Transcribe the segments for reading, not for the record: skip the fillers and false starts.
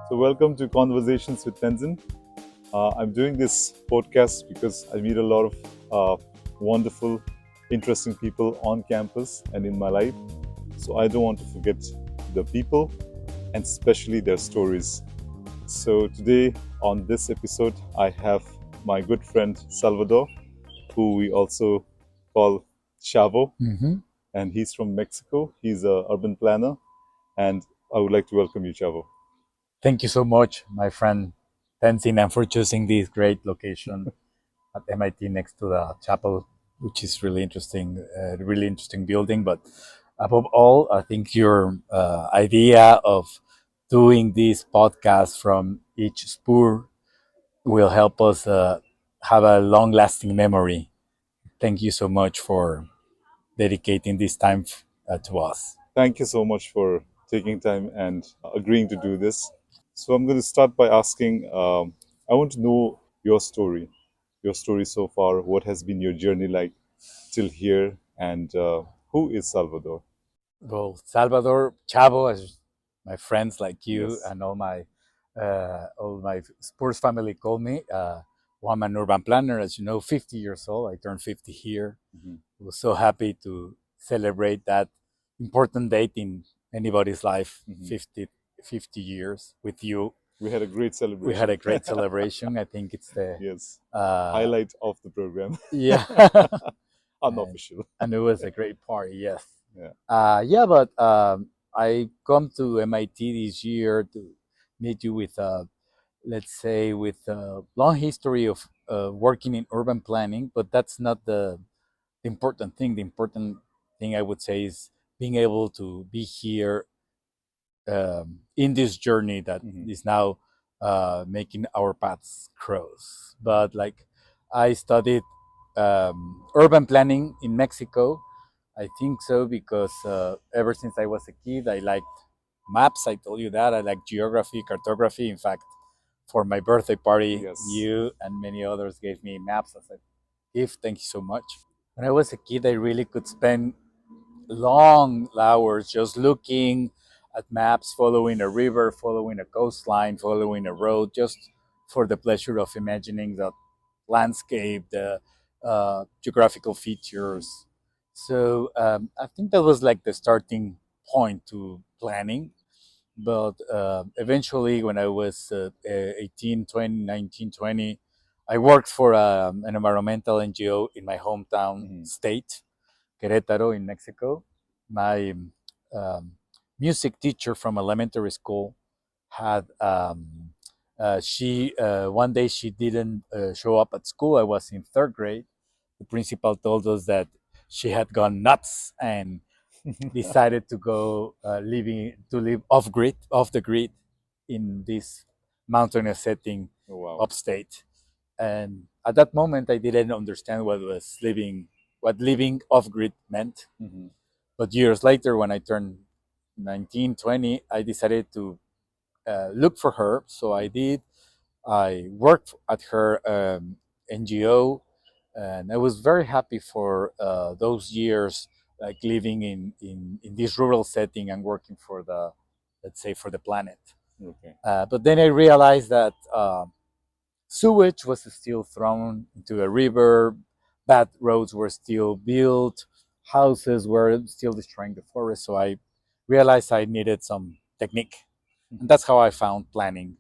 So, welcome to Conversations with Tenzin. I'm doing this podcast because I meet a lot of wonderful, interesting people on campus and in my life. So, I don't want to forget the people and especially their stories. So, today on this episode, I have my good friend Salvador, who we also call Chavo, and he's from Mexico. He's an urban planner, and I would like to welcome you, Chavo. Thank you so much, my friend Tenzin, and for choosing this great location at MIT next to the chapel, which is really interesting building. But above all, I think your idea of doing this podcast from each spur will help us have a long-lasting memory. Thank you so much for dedicating this time to us. Thank you so much for taking time and agreeing to do this. So I'm going to start by asking, I want to know your story so far. What has been your journey like till here, and who is Salvador? Well, Salvador, Chavo, as my friends like you Yes. and all my sports family call me. Well, I'm an urban planner, as you know, 50 years old. I turned 50 here. Mm-hmm. I was so happy to celebrate that important date in anybody's life, Mm-hmm. 50 years with you. We had a great We had celebration. a great celebration. I think it's the Yes. uh, Highlight of the program. yeah, and, Unofficial. and it was a great party. Yes. Yeah. Yeah, but I come to MIT this year to meet you with, let's say, with a long history of working in urban planning. But that's not the important thing. The important thing I would say is being able to be here in this journey that Mm-hmm. is now making our paths cross. But like I studied urban planning in Mexico. I think so because ever since I was a kid, I liked maps. I told you that I like geography, cartography. In fact, for my birthday party, Yes. you and many others gave me maps as a gift. Thank you so much. When I was a kid, I really could spend long hours just looking at maps, following a river, following a coastline, following a road, just for the pleasure of imagining the landscape, the geographical features. So I think that was like the starting point to planning. But eventually, when I was 18, 20, 19, 20, I worked for an environmental NGO in my hometown Mm-hmm. state, Querétaro in Mexico. My um, music teacher from elementary school had she one day she didn't show up at school. I was in third grade. The principal told us that she had gone nuts and decided to go live off the grid in this mountainous setting Oh, wow. upstate. And at that moment, I didn't understand what living off grid meant. Mm-hmm. But years later, when I turned 19, 20, I decided to look for her. So I did. I worked at her NGO, and I was very happy for those years, like living in this rural setting and working for the, let's say, for the planet. Okay. But then I realized that sewage was still thrown into a river, bad roads were still built, houses were still destroying the forest. So I realized I needed some technique. And that's how I found planning.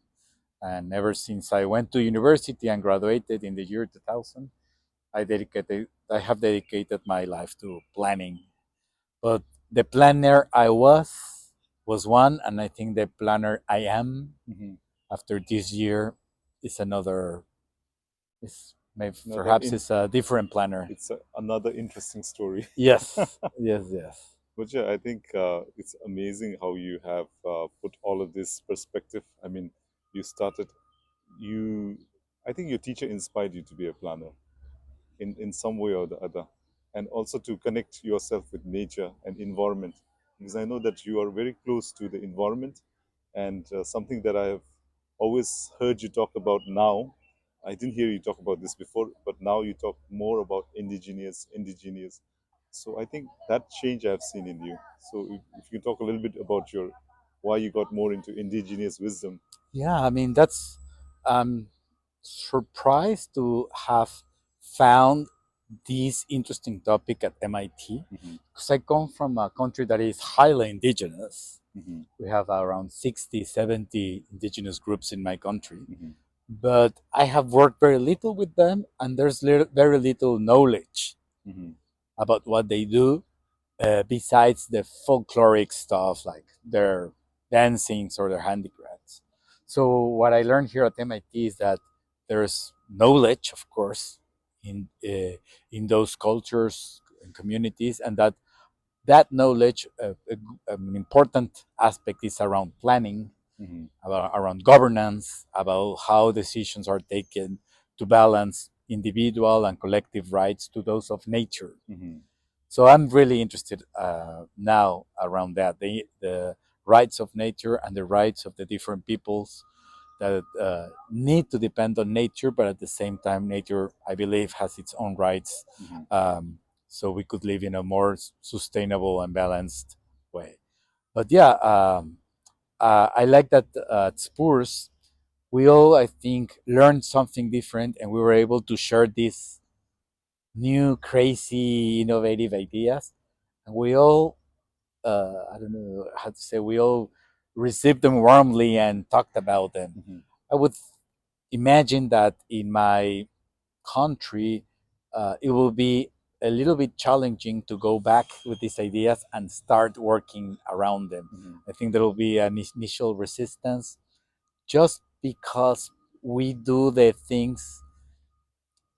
And ever since I went to university and graduated in the year 2000, I have dedicated my life to planning. But the planner I was one, and I think the planner I am Mm-hmm. after this year is another. Is maybe Another perhaps it's a different planner. it's another interesting story. Yes, yes, yes. But yeah, I think it's amazing how you have put all of this perspective. I mean, you started, you, I think your teacher inspired you to be a planner in some way or the other, and also to connect yourself with nature and environment. Because I know that you are very close to the environment, and something that I have always heard you talk about now. I didn't hear you talk about this before, but now you talk more about indigenous. So I think that change I've seen in you. So if you can talk a little bit about your why you got more into indigenous wisdom. Yeah, I mean that's surprised to have found this interesting topic at MIT Hmm. because I come from a country that is highly indigenous. Hmm. We have around 60, 70 indigenous groups in my country, Hmm. but I have worked very little with them, and there's very little knowledge Hmm. about what they do besides the folkloric stuff like their dancings or their handicrafts. So what I learned here at MIT is that there's knowledge, of course, in those cultures and communities, and that knowledge, an important aspect is around planning, Hmm. around governance, about how decisions are taken to balance individual and collective rights to those of nature. Hmm. So I'm really interested now around that the rights of nature and the rights of the different peoples that need to depend on nature, but at the same time, nature, I believe, has its own rights. Hmm. So we could live in a more sustainable and balanced way. But yeah, I like that at SPURS, we all, I think, learned something different and we were able to share these new, crazy, innovative ideas. And we all, I don't know how to say, we all received them warmly and talked about them. Hmm. I would imagine that in my country, it will be a little bit challenging to go back with these ideas and start working around them. Hmm. I think there will be an initial resistance just because we do the things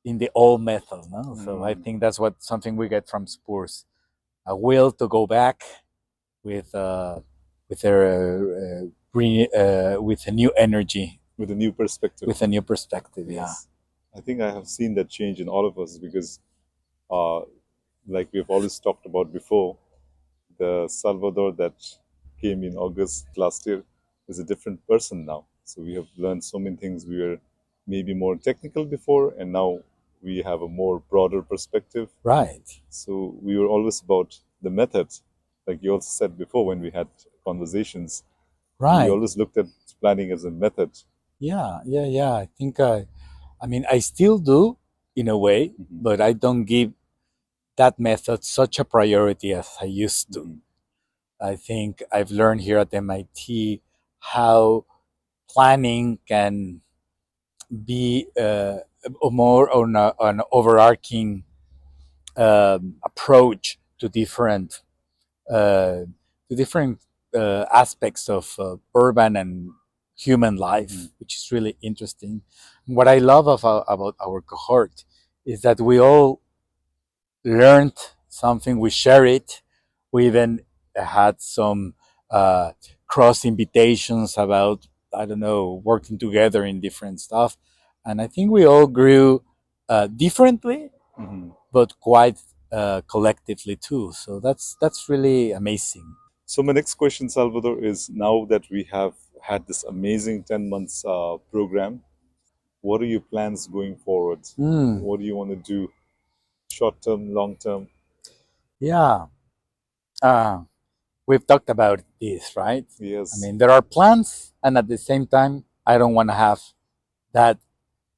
in the old method. No? So I Hmm. think that's what something we get from Spurs, a will to go back with with a with a new energy, With a new perspective. with a new perspective. Yeah. Yes. I think I have seen that change in all of us because, uh, like we've always talked about before, the Salvador that came in August last year is a different person now. So we have learned so many things. We were maybe more technical before, and now we have a more broader perspective. Right. So we were always about the method, like you also said before when we had conversations. We Right. always looked at planning as a method. Yeah. Yeah. Yeah. I think I mean, I still do in a way, Hmm. but I don't give that method such a priority as I used to. Hmm. I think I've learned here at MIT how planning can be more on an overarching approach uh, to different aspects of urban and human Hmm. life, which is really interesting. What I love about our cohort is that we all learned something, we share it. We even had some uh, cross invitations about, I don't know, working together in different stuff. And I think we all grew differently, Hmm. but quite collectively too. So that's really amazing. So my next question, Salvador, is now that we have had this amazing 10 months program, what are your plans going forward? Mm, What do you want to do short term, long term? yeah, uh, we've talked about this, right? I Yes. mean, there are plans, and at the same time, I don't want to have that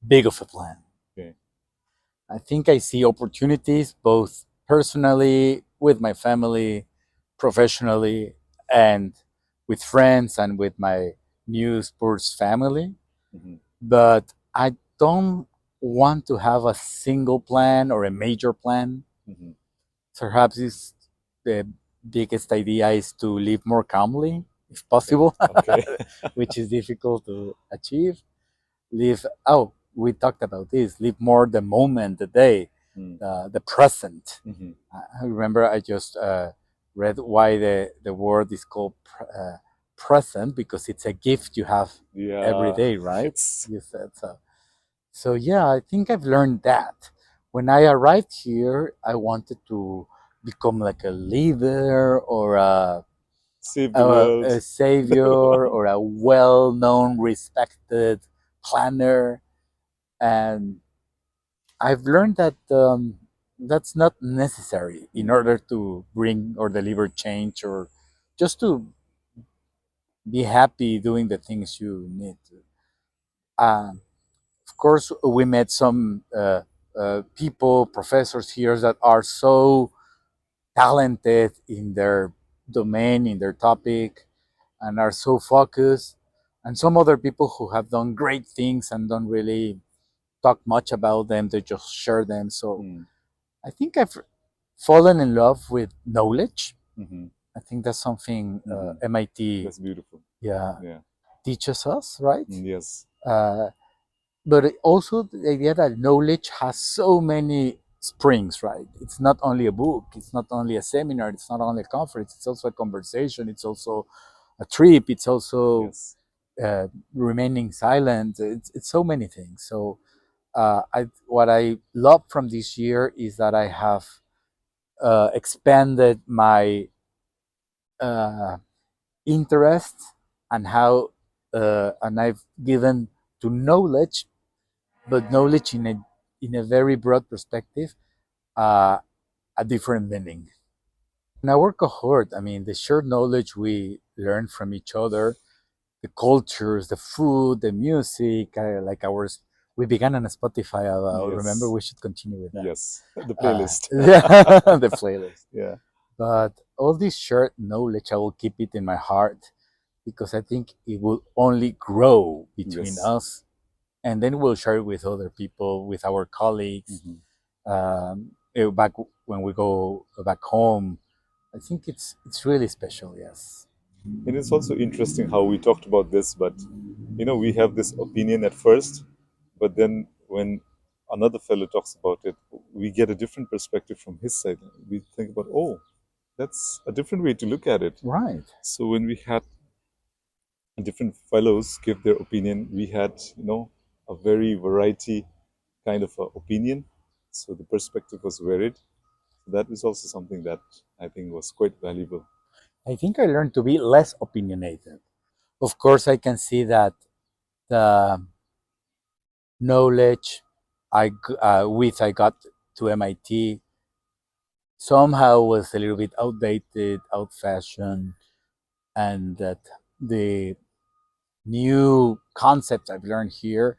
big of a plan. Okay. I think I see opportunities both personally, with my family, professionally, and with friends and with my new sports family. Hmm. But I don't want to have a single plan or a major plan. Hmm. Perhaps the biggest idea is to live more calmly, if Okay. possible, Okay. which is difficult to achieve. Live, oh, we talked about this, live more the moment, the day, the present. Mm-hmm. I remember I just read why the word is called present because it's a gift you have every Yeah. day, right? It's You said so. So yeah, I think I've learned that. When I arrived here, I wanted to become like a leader or save the world. a savior or a well-known, respected planner, and I've learned that that's not necessary in Mm. order to bring or deliver change or just to be happy doing the things you need to. Of course, we met some people, professors here that are so talented in their domain, in their topic, and are so focused. And some other people who have done great things and don't really talk much about them, they just share them. So Mm. I think I've fallen in love with knowledge. Mm-hmm. I think that's something Mm-hmm. MIT, That's beautiful. yeah, Yeah. teaches us, right? Yes. Uh, but also the idea that knowledge has so many springs, right? It's not only a book, it's not only a seminar, it's not only a conference, it's also a conversation, it's also a trip, it's also Yes. remaining silent. It's so many things. So what I love from this year is that I have expanded my uh, interest and how and I've given to knowledge, but knowledge in a very broad perspective, uh, a different meaning. In our cohort, I mean, the shared knowledge we learn from each other, the cultures, the food, the music, like ours. We began on a Spotify. Remember, Yes. we should continue with that. Yes. The playlist. The playlist. Yeah. But all this shared knowledge, I will keep it in my heart because I think it will only grow between Yes. us, and then we'll share it with other people, with our colleagues. Mm-hmm. Back when we go back home, I think it's really special. Yes. And it's also interesting how we talked about this, but we have this opinion at first, but then when another fellow talks about it, we get a different perspective from his side. We think about, oh, that's a different way to look at it. Right. So when we had different fellows give their opinion, we had, a very variety kind of opinion. So the perspective was varied. So that is also something that I think was quite valuable. I think I learned to be less opinionated. Of course, I can see that the knowledge I got to MIT somehow was a little bit outdated, out-fashioned, and that the new concepts I've learned here,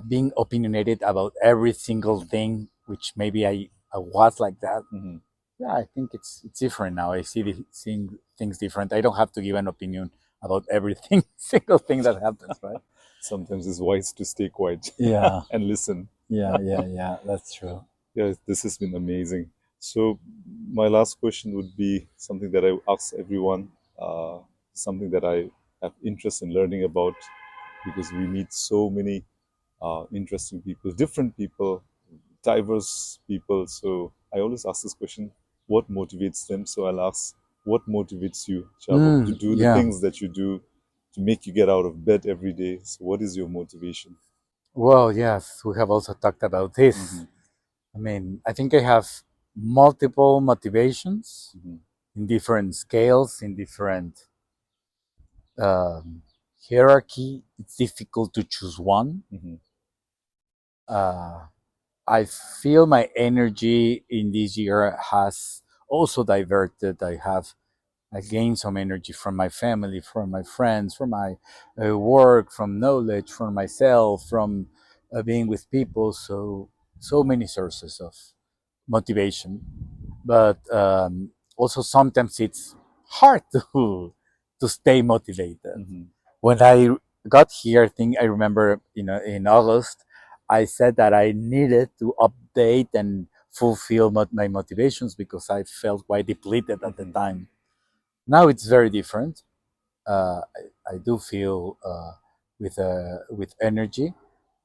being opinionated about every single thing, which maybe I was like that. Hmm. Yeah, I think it's different now. I seeing things different. I don't have to give an opinion about everything, single thing that happens, right? Sometimes it's wise to stay quiet Yeah, and listen. yeah. That's true. Yeah, this has been amazing. So, my last question would be something that I ask everyone, something that I have interest in learning about, because we meet so many interesting people, diverse people. So, I always ask this question: what motivates them? So, I'll ask, what motivates you, Chavo, to do the Yeah. things that you do to make you get out of bed every day? So, what is your motivation? Well, yes, we have also talked about this. Hmm. I mean, I think I have multiple motivations Hmm. in different scales, in different um, hierarchy. It's difficult to choose one. Hmm. Uh, I feel my energy in this year has also diverted. I gained some energy from my family, from my friends, from my work, from knowledge, from myself, from being with people. So many sources of motivation, but also sometimes it's hard to stay motivated. Hmm. When I got here, I think I remember, in August, I said that I needed to update and fulfill my motivations because I felt quite depleted at the Hmm. time. Now it's very different. I do feel with energy,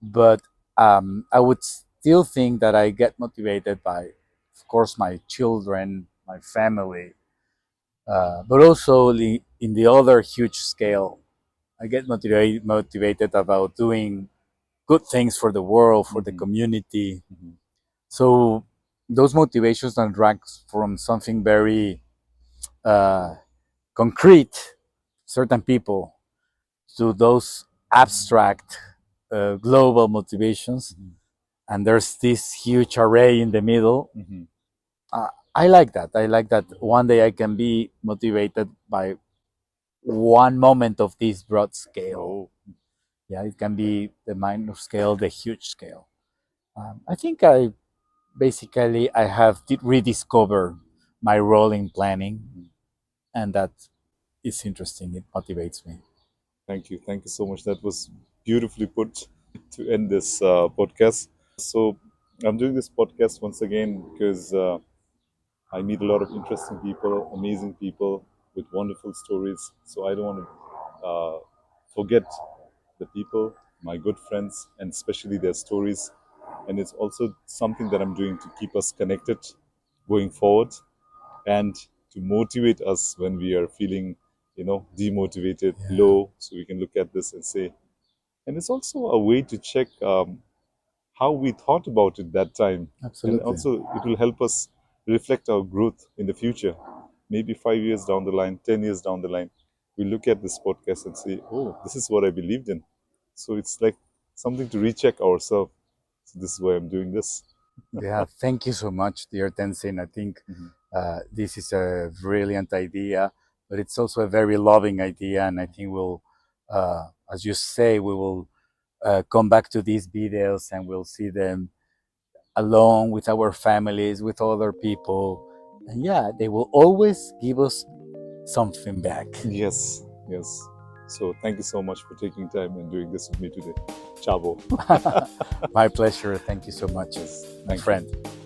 but I would still think that I get motivated by, of course, my children, my family, but also in the other huge scale, I get motivated about doing good things for the world, for the Hmm. community. Hmm. So those motivations and ranks from something very uh, concrete, certain people, to those abstract global motivations, and there's this huge array in the middle. Hmm. I like that. I like that one day I can be motivated by one moment of this broad scale. Oh, Yeah, it can be the minor scale, the huge scale. I think I basically I have rediscovered my role in planning, and that is interesting. It motivates me. thank you so much. That was beautifully put to end this podcast. So I'm doing this podcast once again because I meet a lot of interesting people, amazing people with wonderful stories. So I don't want to forget the people, my good friends, and especially their stories. And it's also something that I'm doing to keep us connected going forward and to motivate us when we are feeling, demotivated, Yeah, low. So we can look at this and say, and it's also a way to check how we thought about it that time. And absolutely. also, it will help us reflect our growth in the future. Maybe 5 years down the line, 10 years down the line, we look at this podcast and say, oh, this is what I believed in. So it's like something to recheck ourselves. So this is why I'm doing this. Yeah, thank you so much, dear Tenzin. I think Mhm. this is a brilliant idea, but it's also a very loving idea, and I think as you say, we will come back to these videos and we'll see them along with our families, with other people, and yeah, they will always give us something back. Yes, yes. So thank you so much for taking time and doing this with me today. Chavo. My pleasure. Thank you so much, Yes, my thank you. friend.